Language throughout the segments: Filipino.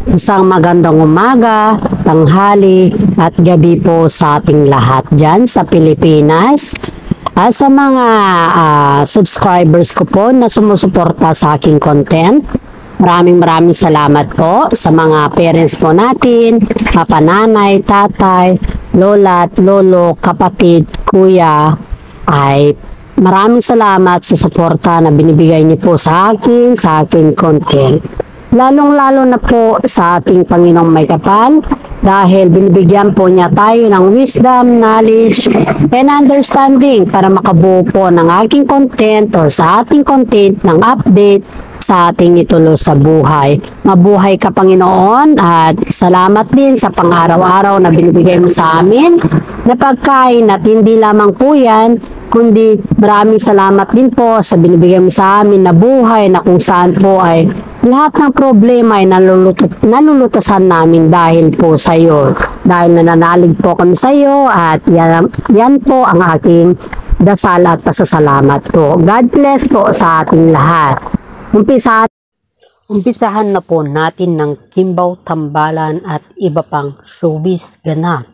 Isang magandang umaga, tanghali at gabi po sa ating lahat dyan sa Pilipinas. Sa mga subscribers ko po na sumusuporta sa aking content, maraming salamat po sa mga parents po natin, papananay, tatay, lola at lolo, kapatid, kuya, ay maraming salamat sa suporta na binibigay niyo po sa aking content. Lalong-lalo na po sa ating Panginoong may kapal dahil binibigyan po niya tayo ng wisdom, knowledge, and understanding para makabuo po ng aking content or sa ating content ng update sa ating itulo sa buhay. Mabuhay ka Panginoon at salamat din sa pang-araw-araw na binibigay mo sa amin na pagkain at hindi lamang po yan, kundi maraming salamat din po sa binibigay mo sa amin na buhay na kung saan po ay lahat ng problema ay nalulutasan namin dahil po sa iyo. Dahil nananalig po kami sa iyo at yan po ang aking dasal at pasasalamat po. God bless po sa ating lahat. Umpisahan na po natin ng Kimbaw, Tambalan at iba pang showbiz ganap.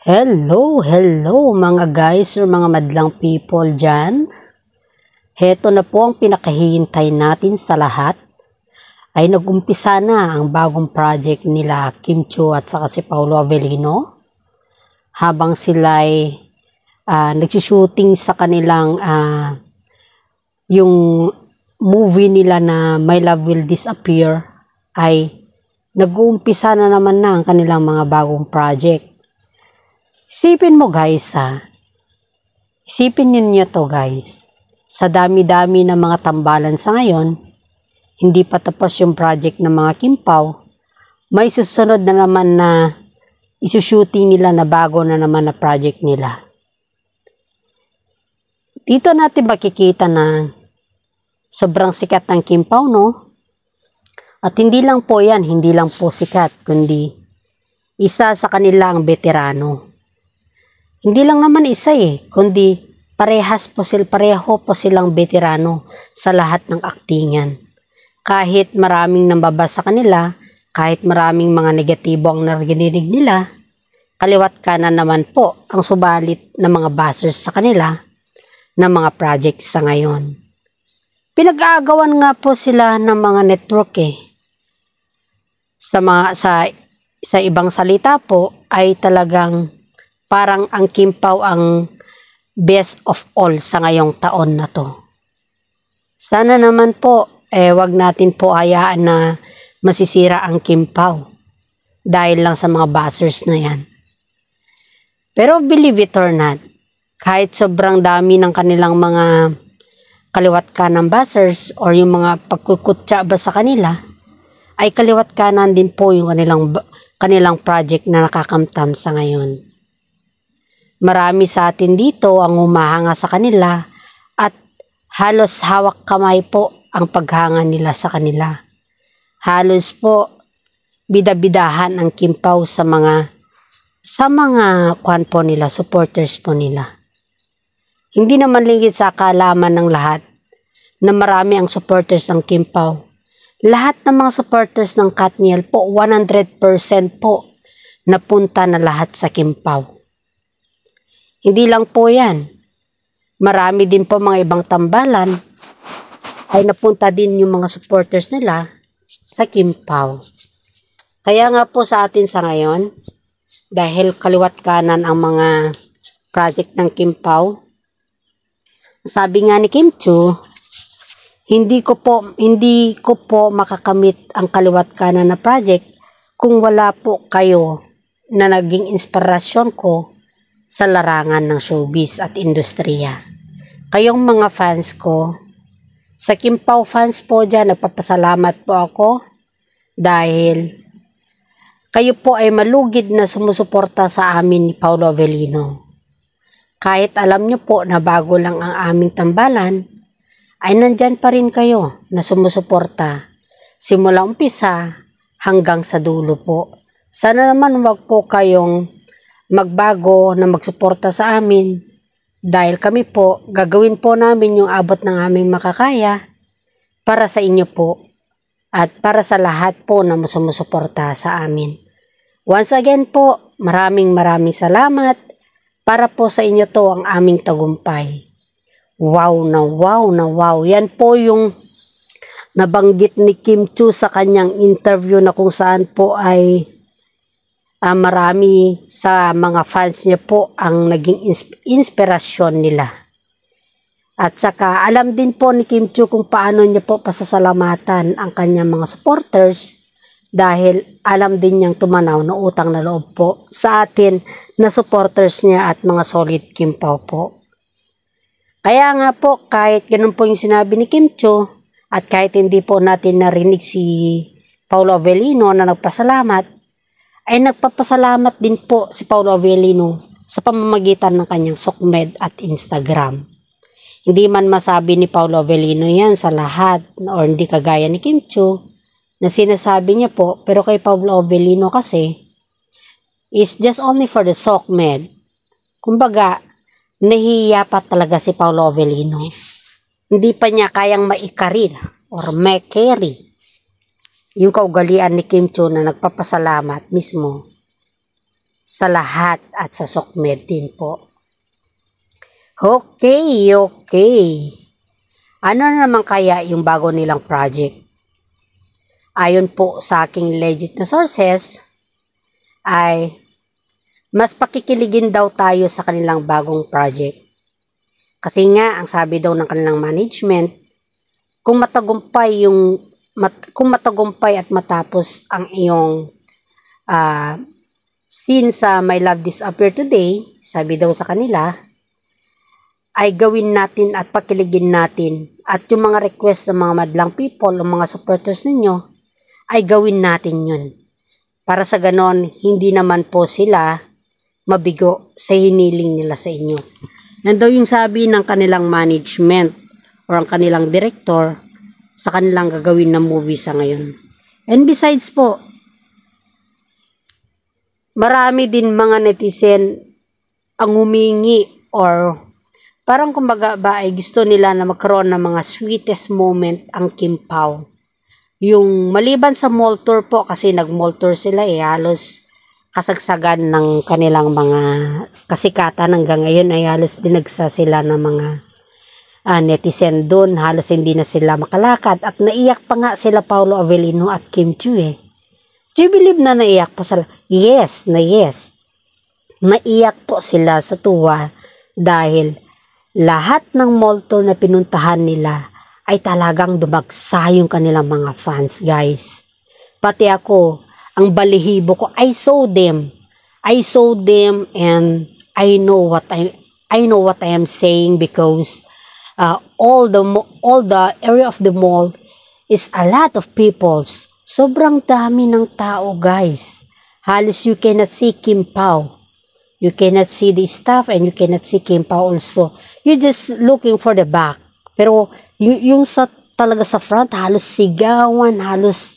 Hello mga guys or mga madlang people dyan. Heto na po ang pinakahihintay natin sa lahat. Ay nag-umpisa na ang bagong project nila Kim Chiu at saka si Paolo Avellino. Habang sila ay nagsushooting sa kanilang yung movie nila na My Love Will Disappear, ay nag-uumpisa na naman na ang kanilang mga bagong project. Isipin mo guys isipin ninyo to guys. Sa dami-dami ng mga tambalan sa ngayon, hindi pa tapos yung project ng mga Kimpaw, may susunod na naman na isushooting nila na bago na naman na project nila. Dito natin makikita na sobrang sikat ng Kimpaw, no? At hindi lang po yan, hindi lang po sikat, kundi isa sa kanila ang veterano. Hindi lang naman isa kundi pareho po silang veterano sa lahat ng aktingan. Kahit maraming nambabasa kanila, kahit maraming mga negatibo ang narinig nila, kaliwat kanan naman po ang subalit ng mga basers sa kanila ng mga projects sa ngayon. Pinag-aagawan nga po sila ng mga network Sa ibang salita po ay talagang parang ang Kimpaw ang best of all sa ngayong taon na to. Sana naman po, wag natin po hayaan na masisira ang Kimpaw dahil lang sa mga buzzers na yan. Pero believe it or not, kahit sobrang dami ng kanilang mga kaliwat kanan buzzers or yung mga pagkukutsa ba sa kanila, ay kaliwat kanan din po yung kanilang project na nakakamtam sa ngayon. Marami sa atin dito ang humahanga sa kanila at halos hawak kamay po ang paghanga nila sa kanila. Halos po bidabidahan ang Kimpaw sa mga kwan po nila, supporters po nila. Hindi naman lingid sa kaalaman ng lahat na marami ang supporters ng Kimpaw. Lahat ng mga supporters ng Katniel po 100% po napunta na lahat sa Kimpaw. Hindi lang po yan. Marami din po mga ibang tambalan ay napunta din yung mga supporters nila sa Kimpaw. Kaya nga po sa atin sa ngayon, dahil kaliwat kanan ang mga project ng Kimpaw, sabi nga ni Kim Chiu, hindi ko po makakamit ang kaliwat kanan na project kung wala po kayo na naging inspirasyon ko sa larangan ng showbiz at industriya. Kayong mga fans ko, sa Kimpaw fans po dyan, nagpapasalamat po ako dahil kayo po ay malugid na sumusuporta sa amin ni Paolo Avellino. Kahit alam nyo po na bago lang ang aming tambalan, ay nandyan pa rin kayo na sumusuporta simula umpisa hanggang sa dulo po. Sana naman wag po kayong magbago na magsuporta sa amin dahil kami po gagawin po namin yung abot ng aming makakaya para sa inyo po. at para sa lahat po na sumusuporta sa amin. Once again po, maraming salamat. Para po sa inyo to ang aming tagumpay. Wow na wow na wow. Yan po yung nabanggit ni Kim Chiu sa kanyang interview na kung saan po ay marami sa mga fans niya po ang naging inspirasyon nila. At saka alam din po ni Kim Chiu kung paano niya po pasasalamatan ang kanyang mga supporters dahil alam din niyang tumanaw na utang na loob po sa atin na supporters niya at mga solid Kim Pao po. Kaya nga po kahit ganun po yung sinabi ni Kim Chiu at kahit hindi po natin narinig si Paolo Avellino na nagpasalamat, ay nagpapasalamat din po si Paolo Avellino sa pamamagitan ng kanyang Sokmed at Instagram. Hindi man masabi ni Paolo Avellino yan sa lahat or hindi kagaya ni Kim Chiu na sinasabi niya po, pero kay Paolo Avellino kasi is just only for the Sokmed. Kumbaga, nahihiya pa talaga si Paolo Avellino. Hindi pa niya kayang maikaril or maikeri yung kaugalian ni Kim Chiu na nagpapasalamat mismo sa lahat at sa Sokmed din po. Okay. Ano naman kaya yung bago nilang project? Ayon po sa aking legit na sources, ay mas pakikiligin daw tayo sa kanilang bagong project. Kasi nga, ang sabi daw ng kanilang management, kung matagumpay at matapos ang iyong scene sa My Love Disappear Today, sabi daw sa kanila, ay gawin natin at pakiligin natin at yung mga request ng mga madlang people o mga supporters ninyo ay gawin natin yun. Para sa ganon, hindi naman po sila mabigo sa hiniling nila sa inyo. Yan daw yung sabi ng kanilang management or ang kanilang director sa kanilang gagawin na movie sa ngayon. And besides po, marami din mga netizen ang humingi or parang kumbaga ba ay gusto nila na magkaroon ng mga sweetest moment ang Kim Pao. Yung maliban sa mall tour po kasi nag-mall tour sila halos kasagsagan ng kanilang mga kasikatan hanggang ngayon ay halos dinagsa sila ng mga netizen doon. Halos hindi na sila makalakad at naiyak pa nga sila Paolo Avellino at Kim Chiu Do you believe na naiyak po sila? Yes. Naiyak po sila sa tuwa dahil lahat ng mall tour na pinuntahan nila ay talagang dumagsa yung kanilang mga fans, guys. Pati ako, ang balihibo ko, I saw them and I know what I am saying because all the area of the mall is a lot of peoples. Sobrang dami ng tao, guys. Halos you cannot see Kim Pao. You cannot see the staff and you cannot see Kim Pao also. You're just looking for the back. Pero yung talaga sa front, halos sigawan, halos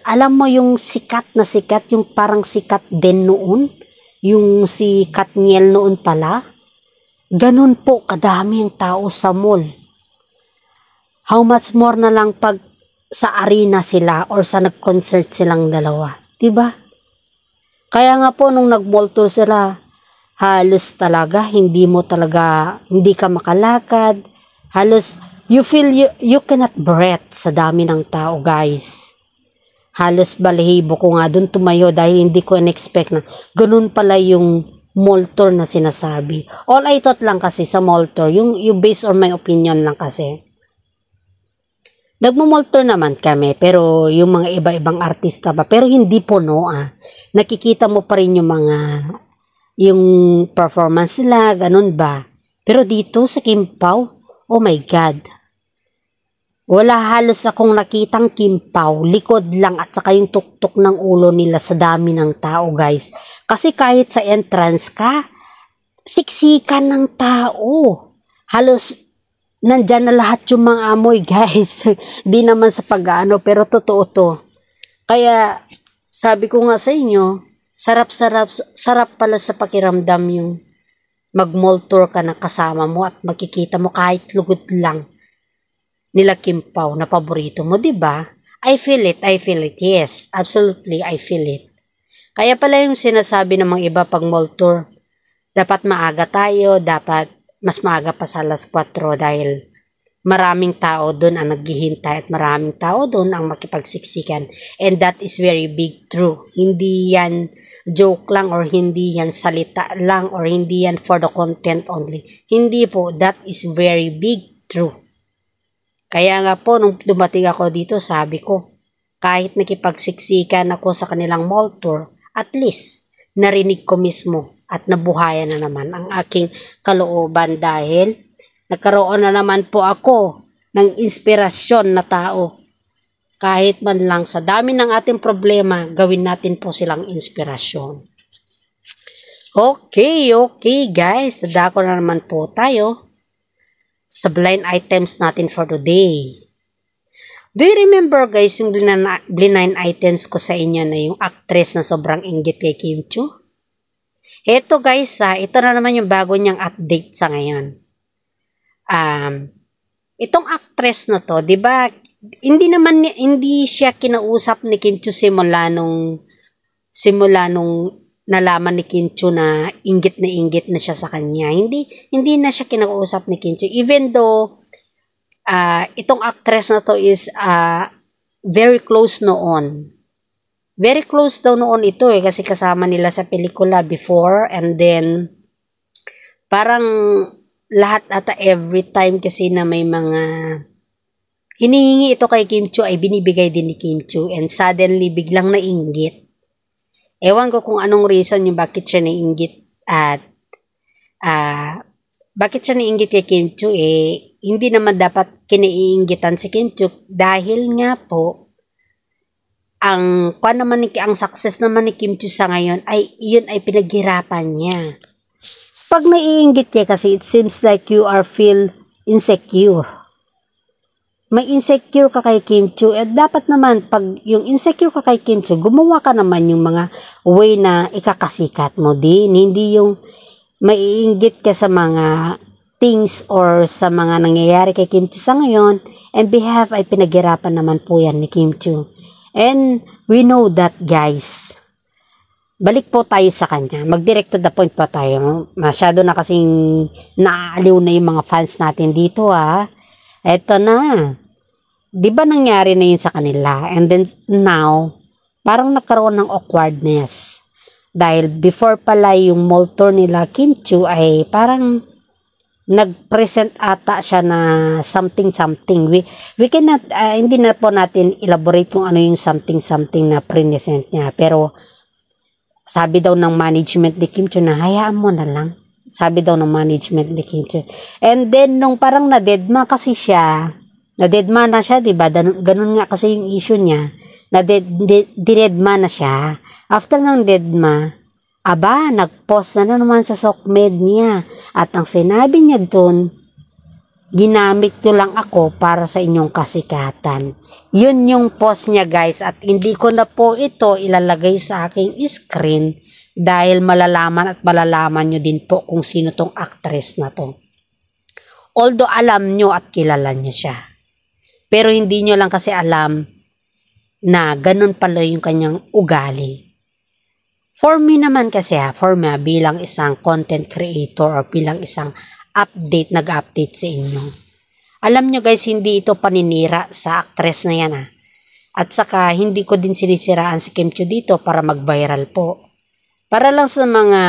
alam mo yung sikat, yung parang sikat din noon, yung si Katniel noon pala. Ganun po kadami ang tao sa mall. How much more na lang pag sa arena sila or sa nag-concert silang dalawa. Diba? Kaya nga po nung nag-mall tour sila, halos talaga hindi ka makalakad. Halos you feel you cannot breathe sa dami ng tao, guys. Halos balahibo ko nga dun tumayo dahil hindi ko in-expect na ganun pala yung mall tour na sinasabi. All I thought lang kasi sa mall tour, yung based on my opinion lang kasi. Nagmo-mall tour naman kami, pero yung mga iba-ibang artista pa, pero hindi puno Nakikita mo pa rin yung performance nila, ganun ba? Pero dito sa Kim Pao, oh my God. Wala halos akong nakitang Kim Pao, likod lang at saka yung tuktok ng ulo nila sa dami ng tao, guys. Kasi kahit sa entrance ka, siksikan ng tao. Halos nandyan na lahat yung mga amoy, guys. Di naman sa pag-ano, pero totoo to. Kaya, sabi ko nga sa inyo, sarap pala sa pakiramdam yung mag-mall tour ka na kasama mo at makikita mo kahit lugod lang nila Kim Pao na paborito mo, di ba? I feel it, yes, absolutely, I feel it. Kaya pala yung sinasabi ng mga iba pag mall tour, dapat maaga tayo, dapat mas maaga pa sa alas 4 dahil maraming tao doon ang naghihintay at maraming tao doon ang makipagsiksikan. And that is very big true. Hindi yan joke lang or hindi yan salita lang or hindi yan for the content only. Hindi po, that is very big true. Kaya nga po, nung dumating ako dito, sabi ko, kahit nakipagsiksikan ako sa kanilang mall tour, at least, narinig ko mismo at nabuhayan na naman ang aking kalooban dahil nagkaroon na naman po ako ng inspirasyon na tao. Kahit man lang sa dami ng ating problema, gawin natin po silang inspirasyon. Okay guys, dadako na naman po tayo sa blind items natin for today. Do you remember guys yung blind items ko sa inyo na yung actress na sobrang inggit kay Kim Chiu? Ito guys ito na naman yung bago niyang update sa ngayon. Itong actress na to, 'di ba? Hindi siya kinausap ni Kim Chiu simula nung nalaman ni Kim Chiu na inggit na siya sa kanya. Hindi na siya kinausap ni Kim Chiu even though itong actress na to is very close noon. Very close daw noon ito kasi kasama nila sa pelikula before and then parang lahat ata every time kasi na may mga hinihingi ito kay Kim Chiu ay binibigay din ni Kim Chiu and suddenly biglang nainggit. Ewan ko kung anong reason yung bakit siya nainggit at bakit siya nainggit kay Kim Chiu hindi naman dapat kinaiinggitan si Kim Chiu dahil nga po ang success naman ni Kim Chiu sa ngayon ay yun ay pinaghirapan niya. Pag naiinggit ka kasi it seems like you are feel insecure. May insecure ka kay Kim Chiu at dapat naman pag yung insecure ka kay Kim Chiu, gumawa ka naman yung mga way na ikakasikat mo din. Hindi yung maiinggit ka sa mga things or sa mga nangyayari kay Kim Chiu sa ngayon and behalf ay pinaghirapan naman po yan ni Kim Chiu. And we know that guys. Balik po tayo sa kanya. Mag-direct to the point po tayo. Masyado na kasing naaaliw na yung mga fans natin dito Eto na. Di ba nangyari na yun sa kanila? And then now, parang nagkaroon ng awkwardness. Dahil before pala yung mall tour nila Kim Chiu ay parang nag-present ata siya na something. We cannot, hindi na po natin elaborate kung ano yung something na present niya. Pero sabi daw ng management ni Kim Chiu na hayaan mo na lang. Sabi daw ng management ni Kim Chiu. And then nung parang na-deadma kasi siya, na-deadma na siya, diba? Ganun nga kasi yung issue niya. Na-deadma na siya. After ng deadma, nag-post na naman sa Sokmed niya. At ang sinabi niya doon, ginamit ko lang ako para sa inyong kasikatan. Yun yung post niya guys. At hindi ko na po ito ilalagay sa aking screen dahil malalaman nyo din po kung sino tong actress na to. Although alam nyo at kilala nyo siya. Pero hindi nyo lang kasi alam na ganun pala yung kanyang ugali. For me naman kasi bilang isang content creator or bilang isang nag-update sa inyo. Alam nyo guys, hindi ito paninira sa actress na yan At saka hindi ko din sinisiraan si Kim Chiu dito para mag-viral po. Para lang sa mga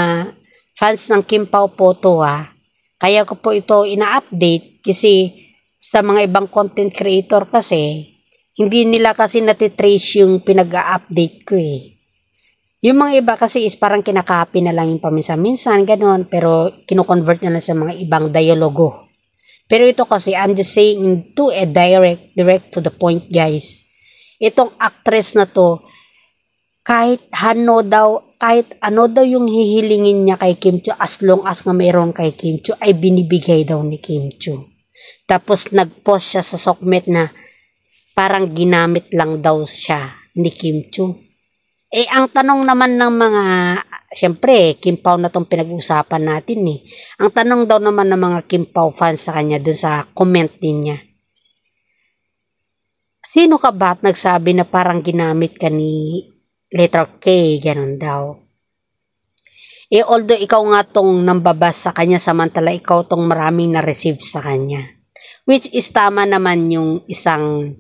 fans ng Kim Pao po to Kaya ko po ito ina-update kasi sa mga ibang content creator kasi hindi nila kasi natitrace yung pinag-a-update ko Yung mga iba kasi is parang kinakopy na lang yung paminsan-minsan, gano'n, pero kino-convert na lang sa mga ibang dialogo. Pero ito kasi, I'm just saying to a direct to the point, guys. Itong actress na to, kahit ano daw yung hihilingin niya kay Kim Chiu, as long as nga mayroon kay Kim Chiu, ay binibigay daw ni Kim Chiu. Tapos nag-post siya sa Sokmed na parang ginamit lang daw siya ni Kim Chiu. Ang tanong naman ng mga, syempre, Kim Pao na tong pinag-uusapan natin Ang tanong daw naman ng mga Kim Pao fans sa kanya dun sa comment din niya. Sino ka ba at nagsabi na parang ginamit ka ni letter K, ganun daw. Although ikaw nga tong nambabas sa kanya, samantala ikaw tong maraming na-receive sa kanya. Which is tama naman yung isang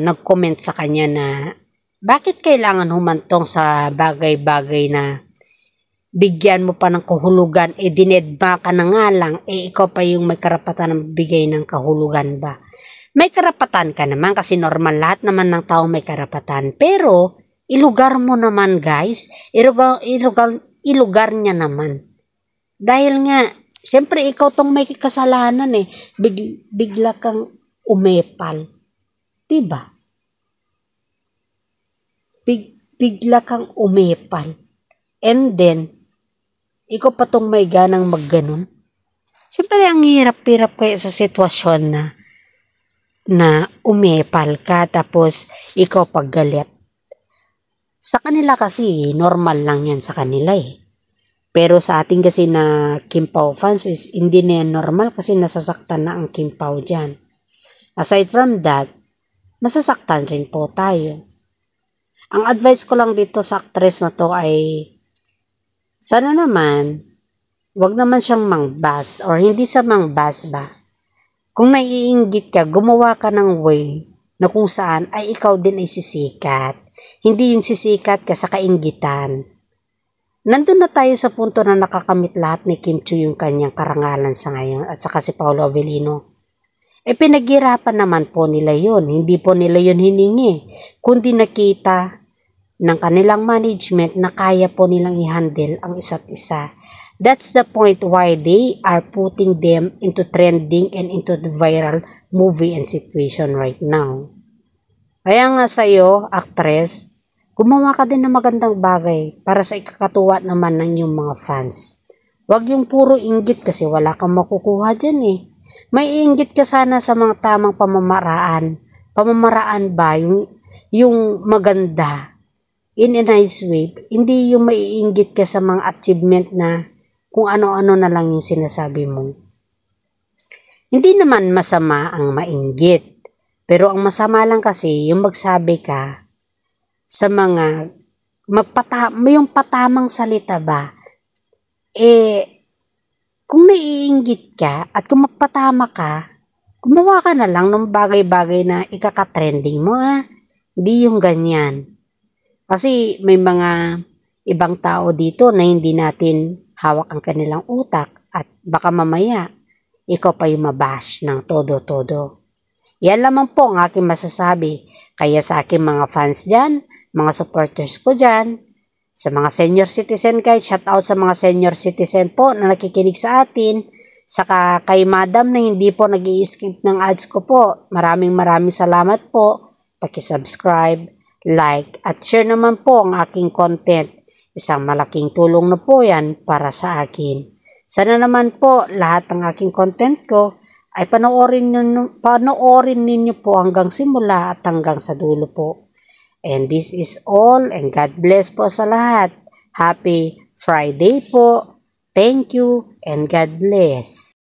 nag-comment sa kanya na bakit kailangan humantong sa bagay-bagay na bigyan mo pa ng kahulugan, dinedma ka na nga lang, ikaw pa yung may karapatan ng bigay ng kahulugan ba? May karapatan ka naman kasi normal, lahat naman ng tao may karapatan. Pero, ilugar mo naman guys, ilugar niya naman. Dahil nga, siyempre ikaw tong may kasalanan bigla kang umepal. Diba? Bigla kang umepal. And then, ikaw pa tong may ganang magganon. Siyempre, ang hirap-hirap kaya sa sitwasyon na umepal ka tapos ikaw paggalit. Sa kanila kasi, normal lang yan sa kanila Pero sa ating kasi na Kim Pao fans is hindi na yan normal kasi nasasaktan na ang Kim Pao dyan. Aside from that, masasaktan rin po tayo. Ang advice ko lang dito sa actress na to ay sana naman, wag naman siyang mangbas or hindi sa mangbas ba. Kung naiinggit ka, gumawa ka ng way na kung saan ay ikaw din ay sisikat. Hindi yung sisikat ka sa kainggitan. Nandun na tayo sa punto na nakakamit lahat ni Kim Chiu yung kanyang karangalan sa ngayon at saka si Paolo Avellino. Pinaghirapan naman po nila yun. Hindi po nila yun hiningi. Kundi nakita ng kanilang management na kaya po nilang i-handle ang isa't isa. That's the point why they are putting them into trending and into the viral movie and situation right now. Kaya nga sa'yo, actress, gumawa ka din ng magandang bagay para sa ikakatuwa naman ng iyong mga fans. Huwag yung puro inggit kasi wala kang makukuha dyan May inggit ka sana sa mga tamang pamamaraan. Pamamaraan ba? Yung maganda. In a nice way. Hindi yung maiinggit ka sa mga achievement na kung ano-ano na lang yung sinasabi mo. Hindi naman masama ang mainggit. Pero ang masama lang kasi yung magsabi ka sa mga yung patamang salita ba. Kung naiinggit ka at kung magpatama ka, gumawa ka na lang ng bagay-bagay na ikaka-trending mo Hindi yung ganyan. Kasi may mga ibang tao dito na hindi natin hawak ang kanilang utak at baka mamaya ikaw pa yung mabash ng todo-todo. Yan lamang po ang aking masasabi. Kaya sa aking mga fans dyan, mga supporters ko dyan, sa mga senior citizen guys, shout out sa mga senior citizen po na nakikinig sa atin, saka kay madam na hindi po nag-i-skip ng ads ko po. Maraming salamat po. Paki-subscribe, like, at share naman po ang aking content. Isang malaking tulong na po yan para sa akin. Sana naman po lahat ng aking content ko ay panoorin ninyo po hanggang simula at hanggang sa dulo po. And this is all and God bless po sa lahat. Happy Friday po. Thank you and God bless.